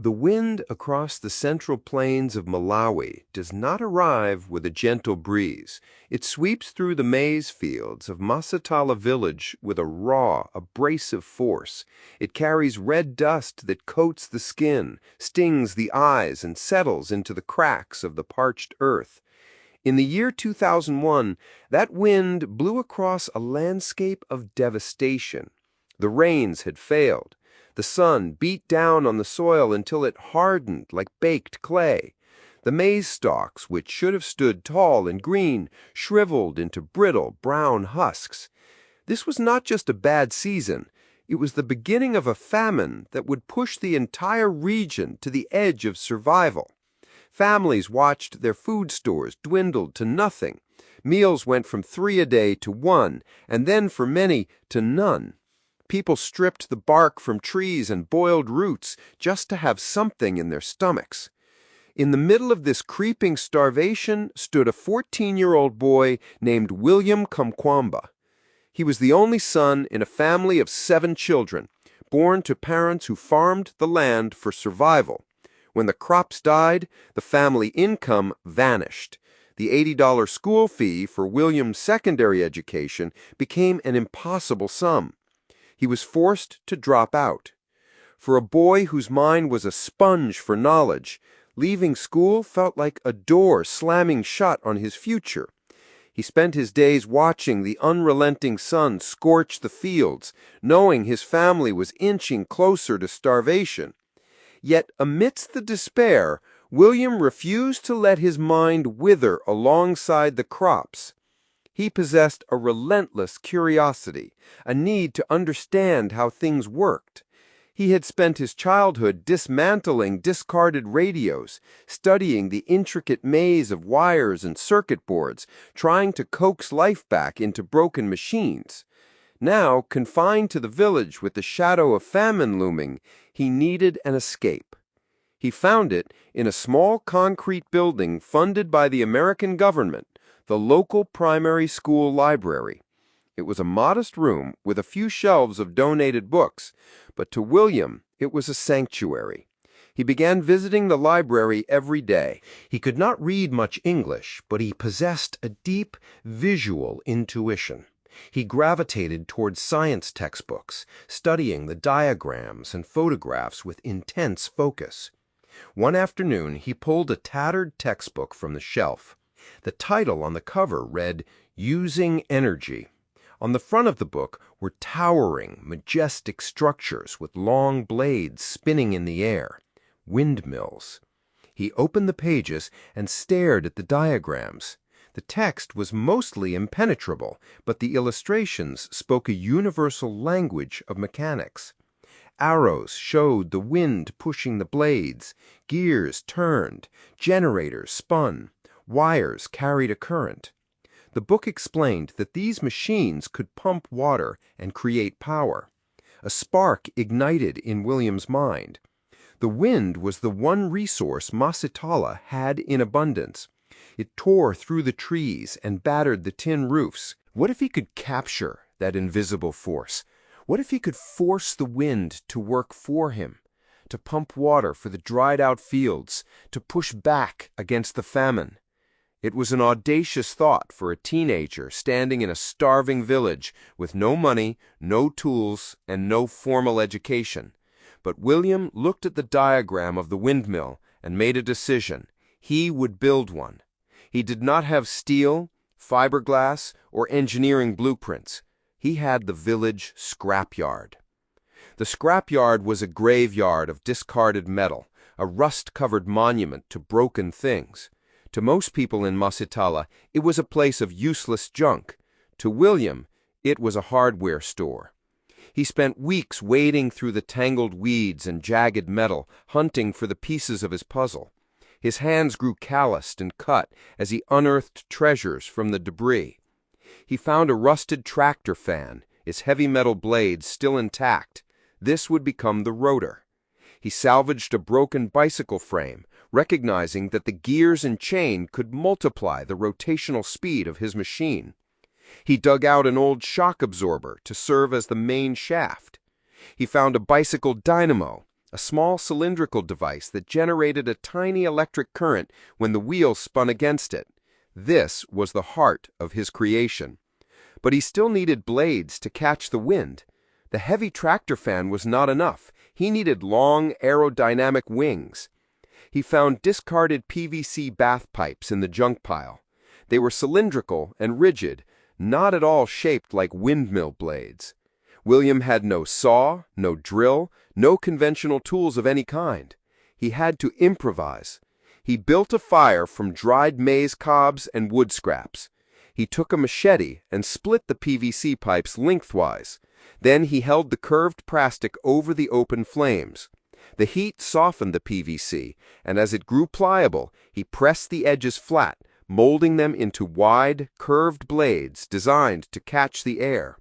The wind across the central plains of Malawi does not arrive with a gentle breeze. It sweeps through the maize fields of Masatala village with a raw, abrasive force. It carries red dust that coats the skin, stings the eyes, and settles into the cracks of the parched earth. In the year 2001, that wind blew across a landscape of devastation. The rains had failed. The sun beat down on the soil until it hardened like baked clay. The maize stalks, which should have stood tall and green, shriveled into brittle brown husks. This was not just a bad season. It was the beginning of a famine that would push the entire region to the edge of survival. Families watched their food stores dwindle to nothing. Meals went from 3 a day to 1, and then for many to none. People stripped the bark from trees and boiled roots just to have something in their stomachs. In the middle of this creeping starvation stood a 14-year-old boy named William Kamkwamba. He was the only son in a family of 7 children, born to parents who farmed the land for survival. When the crops died, the family income vanished. The $80 school fee for William's secondary education became an impossible sum. He was forced to drop out. For a boy whose mind was a sponge for knowledge, leaving school felt like a door slamming shut on his future. He spent his days watching the unrelenting sun scorch the fields, knowing his family was inching closer to starvation. Yet amidst the despair, William refused to let his mind wither alongside the crops. He possessed a relentless curiosity, a need to understand how things worked. He had spent his childhood dismantling discarded radios, studying the intricate maze of wires and circuit boards, trying to coax life back into broken machines. Now, confined to the village with the shadow of famine looming, he needed an escape. He found it in a small concrete building funded by the American government, the local primary school library. It was a modest room with a few shelves of donated books, but to William it was a sanctuary. He began visiting the library every day. He could not read much English, but he possessed a deep visual intuition. He gravitated towards science textbooks, studying the diagrams and photographs with intense focus. One afternoon, he pulled a tattered textbook from the shelf. The title on the cover read, "Using Energy." On the front of the book were towering, majestic structures with long blades spinning in the air, windmills. He opened the pages and stared at the diagrams. The text was mostly impenetrable, but the illustrations spoke a universal language of mechanics. Arrows showed the wind pushing the blades, gears turned, generators spun, wires carried a current. The book explained that these machines could pump water and create power. A spark ignited in William's mind. The wind was the one resource Masatala had in abundance. It tore through the trees and battered the tin roofs. What if he could capture that invisible force? What if he could force the wind to work for him, to pump water for the dried-out fields, to push back against the famine? It was an audacious thought for a teenager standing in a starving village with no money, no tools, and no formal education. But William looked at the diagram of the windmill and made a decision. He would build one. He did not have steel, fiberglass, or engineering blueprints. He had the village scrapyard. The scrapyard was a graveyard of discarded metal, a rust-covered monument to broken things. To most people in Masatala, it was a place of useless junk. To William, it was a hardware store. He spent weeks wading through the tangled weeds and jagged metal, hunting for the pieces of his puzzle. His hands grew calloused and cut as he unearthed treasures from the debris. He found a rusted tractor fan, its heavy metal blades still intact. This would become the rotor. He salvaged a broken bicycle frame, recognizing that the gears and chain could multiply the rotational speed of his machine. He dug out an old shock absorber to serve as the main shaft. He found a bicycle dynamo, a small cylindrical device that generated a tiny electric current when the wheel spun against it. This was the heart of his creation. But he still needed blades to catch the wind. The heavy tractor fan was not enough. He needed long, aerodynamic wings. He found discarded PVC bath pipes in the junk pile. They were cylindrical and rigid, not at all shaped like windmill blades. William had no saw, no drill, no conventional tools of any kind. He had to improvise. He built a fire from dried maize cobs and wood scraps. He took a machete and split the PVC pipes lengthwise. Then he held the curved plastic over the open flames. The heat softened the PVC, and as it grew pliable, he pressed the edges flat, molding them into wide, curved blades designed to catch the air.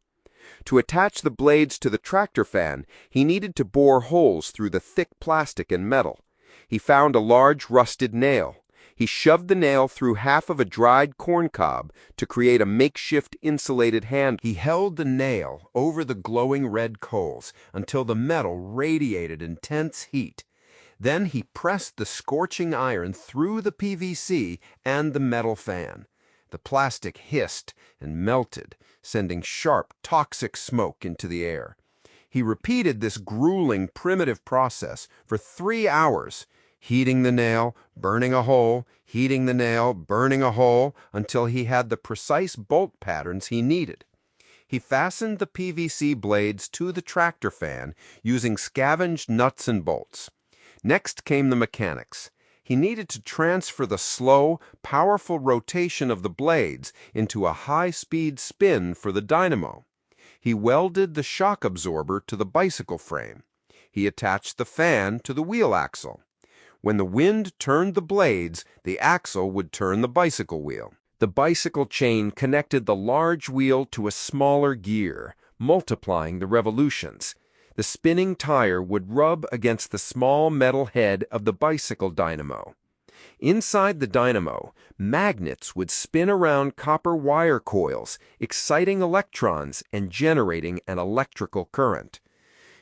To attach the blades to the tractor fan, he needed to bore holes through the thick plastic and metal. He found a large rusted nail. He shoved the nail through half of a dried corn cob to create a makeshift insulated handle. He held the nail over the glowing red coals until the metal radiated intense heat. Then he pressed the scorching iron through the PVC and the metal fan. The plastic hissed and melted, sending sharp, toxic smoke into the air. He repeated this grueling, primitive process for 3 hours, heating the nail, burning a hole, heating the nail, burning a hole, until he had the precise bolt patterns he needed. He fastened the PVC blades to the tractor fan using scavenged nuts and bolts. Next came the mechanics. He needed to transfer the slow, powerful rotation of the blades into a high-speed spin for the dynamo. He welded the shock absorber to the bicycle frame. He attached the fan to the wheel axle. When the wind turned the blades, the axle would turn the bicycle wheel. The bicycle chain connected the large wheel to a smaller gear, multiplying the revolutions. The spinning tire would rub against the small metal head of the bicycle dynamo. Inside the dynamo, magnets would spin around copper wire coils, exciting electrons and generating an electrical current.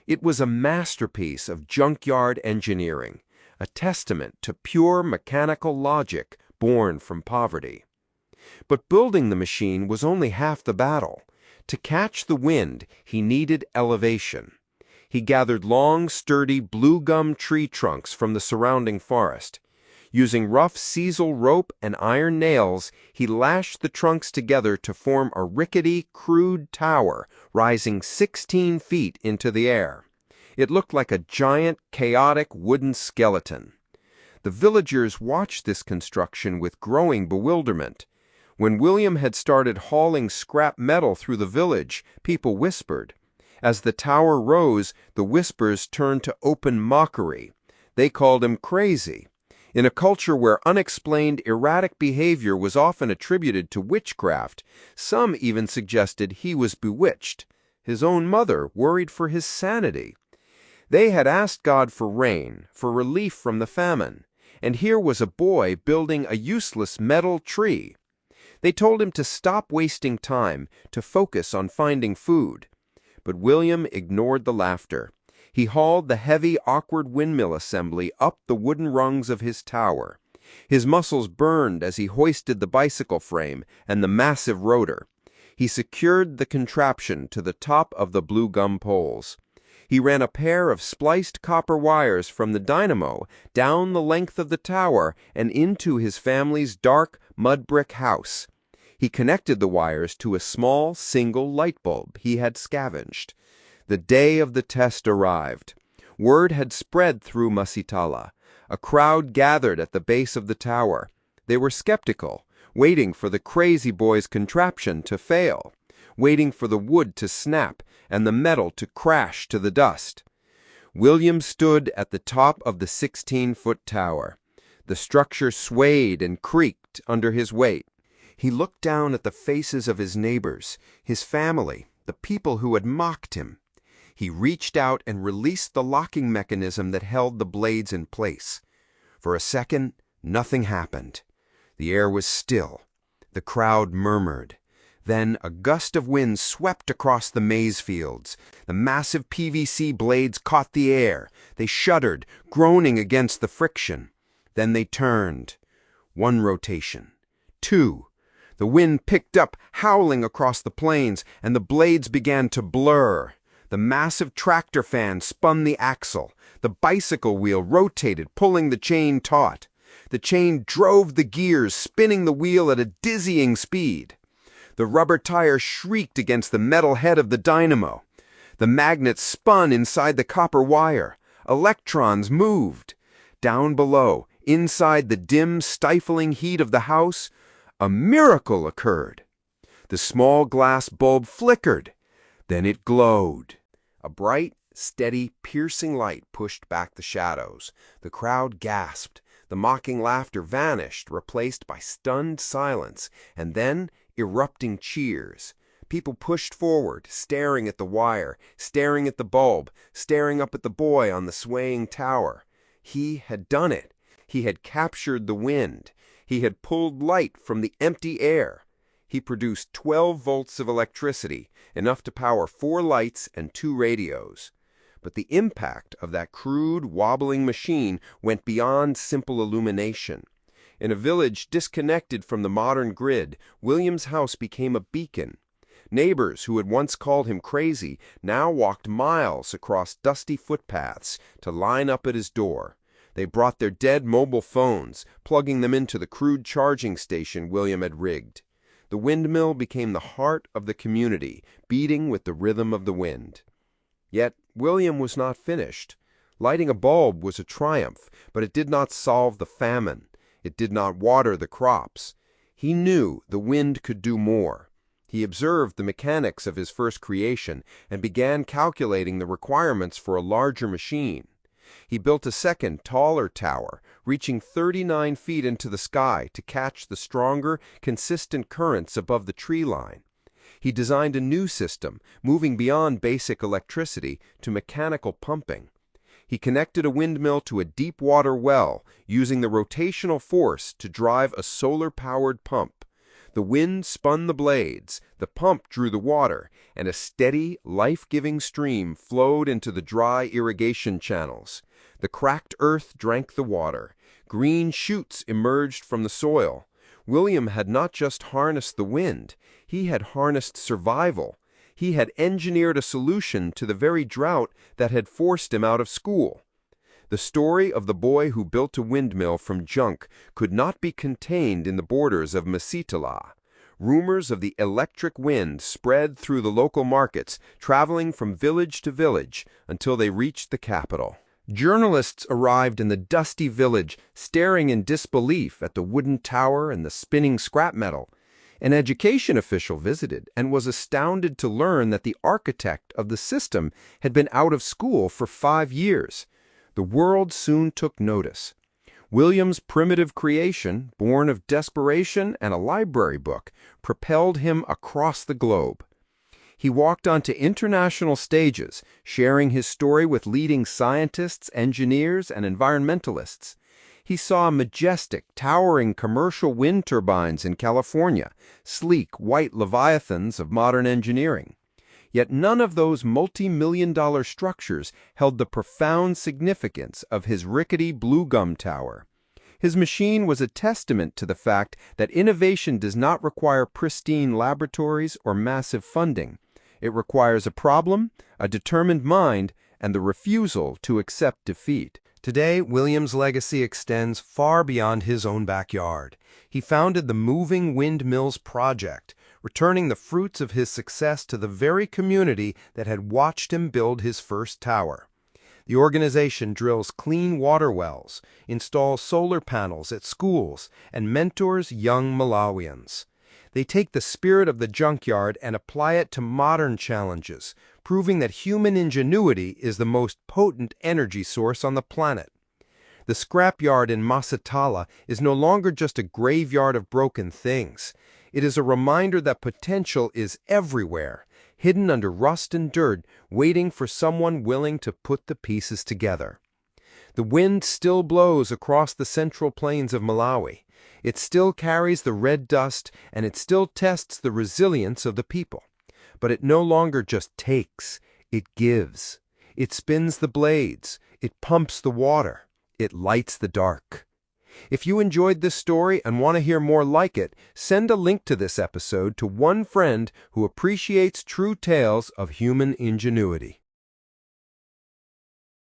It was a masterpiece of junkyard engineering, a testament to pure mechanical logic born from poverty. But building the machine was only half the battle. To catch the wind, he needed elevation. He gathered long, sturdy blue gum tree trunks from the surrounding forest. Using rough sisal rope and iron nails, he lashed the trunks together to form a rickety, crude tower rising 16 feet into the air. It looked like a giant, chaotic wooden skeleton. The villagers watched this construction with growing bewilderment. When William had started hauling scrap metal through the village, people whispered. As the tower rose, the whispers turned to open mockery. They called him crazy. In a culture where unexplained erratic behavior was often attributed to witchcraft, some even suggested he was bewitched. His own mother worried for his sanity. They had asked God for rain, for relief from the famine, and here was a boy building a useless metal tree. They told him to stop wasting time, to focus on finding food. But William ignored the laughter. He hauled the heavy, awkward windmill assembly up the wooden rungs of his tower. His muscles burned as he hoisted the bicycle frame and the massive rotor. He secured the contraption to the top of the blue gum poles. He ran a pair of spliced copper wires from the dynamo down the length of the tower and into his family's dark, mud-brick house. He connected the wires to a small, single light bulb he had scavenged. The day of the test arrived. Word had spread through Masitala. A crowd gathered at the base of the tower. They were skeptical, waiting for the crazy boy's contraption to fail, waiting for the wood to snap and the metal to crash to the dust. William stood at the top of the 16-foot tower. The structure swayed and creaked under his weight. He looked down at the faces of his neighbors, his family, the people who had mocked him. He reached out and released the locking mechanism that held the blades in place. For a second, nothing happened. The air was still. The crowd murmured. Then a gust of wind swept across the maize fields. The massive PVC blades caught the air. They shuddered, groaning against the friction. Then they turned. 1 rotation. 2. The wind picked up, howling across the plains, and the blades began to blur. The massive tractor fan spun the axle. The bicycle wheel rotated, pulling the chain taut. The chain drove the gears, spinning the wheel at a dizzying speed. The rubber tire shrieked against the metal head of the dynamo. The magnet spun inside the copper wire. Electrons moved. Down below, inside the dim, stifling heat of the house, a miracle occurred. The small glass bulb flickered. Then it glowed. A bright, steady, piercing light pushed back the shadows. The crowd gasped. The mocking laughter vanished, replaced by stunned silence, and then erupting cheers. People pushed forward, staring at the wire, staring at the bulb, staring up at the boy on the swaying tower. He had done it. He had captured the wind. He had pulled light from the empty air. He produced 12 volts of electricity, enough to power 4 lights and 2 radios. But the impact of that crude, wobbling machine went beyond simple illumination. In a village disconnected from the modern grid, William's house became a beacon. Neighbors who had once called him crazy now walked miles across dusty footpaths to line up at his door. They brought their dead mobile phones, plugging them into the crude charging station William had rigged. The windmill became the heart of the community, beating with the rhythm of the wind. Yet William was not finished. Lighting a bulb was a triumph, but it did not solve the famine. It did not water the crops. He knew the wind could do more. He observed the mechanics of his first creation and began calculating the requirements for a larger machine. He built a second, taller tower, reaching 39 feet into the sky to catch the stronger, consistent currents above the tree line. He designed a new system, moving beyond basic electricity to mechanical pumping. He connected a windmill to a deep-water well, using the rotational force to drive a solar-powered pump. The wind spun the blades, the pump drew the water, and a steady, life-giving stream flowed into the dry irrigation channels. The cracked earth drank the water. Green shoots emerged from the soil. William had not just harnessed the wind, he had harnessed survival. He had engineered a solution to the very drought that had forced him out of school. The story of the boy who built a windmill from junk could not be contained in the borders of Masitala. Rumors of the electric wind spread through the local markets, traveling from village to village until they reached the capital. Journalists arrived in the dusty village, staring in disbelief at the wooden tower and the spinning scrap metal. An education official visited and was astounded to learn that the architect of the system had been out of school for 5 years. The world soon took notice. William's primitive creation, born of desperation and a library book, propelled him across the globe. He walked onto international stages, sharing his story with leading scientists, engineers, and environmentalists. He saw majestic, towering commercial wind turbines in California, sleek, white leviathans of modern engineering. Yet none of those multi-million-dollar structures held the profound significance of his rickety blue gum tower. His machine was a testament to the fact that innovation does not require pristine laboratories or massive funding. It requires a problem, a determined mind, and the refusal to accept defeat. Today, William's legacy extends far beyond his own backyard. He founded the Moving Windmills Project, returning the fruits of his success to the very community that had watched him build his first tower. The organization drills clean water wells, installs solar panels at schools, and mentors young Malawians. They take the spirit of the junkyard and apply it to modern challenges, proving that human ingenuity is the most potent energy source on the planet. The scrapyard in Masitala is no longer just a graveyard of broken things. It is a reminder that potential is everywhere, hidden under rust and dirt, waiting for someone willing to put the pieces together. The wind still blows across the central plains of Malawi. It still carries the red dust, and it still tests the resilience of the people. But it no longer just takes, it gives. It spins the blades, it pumps the water, it lights the dark. If you enjoyed this story and want to hear more like it, send a link to this episode to one friend who appreciates true tales of human ingenuity.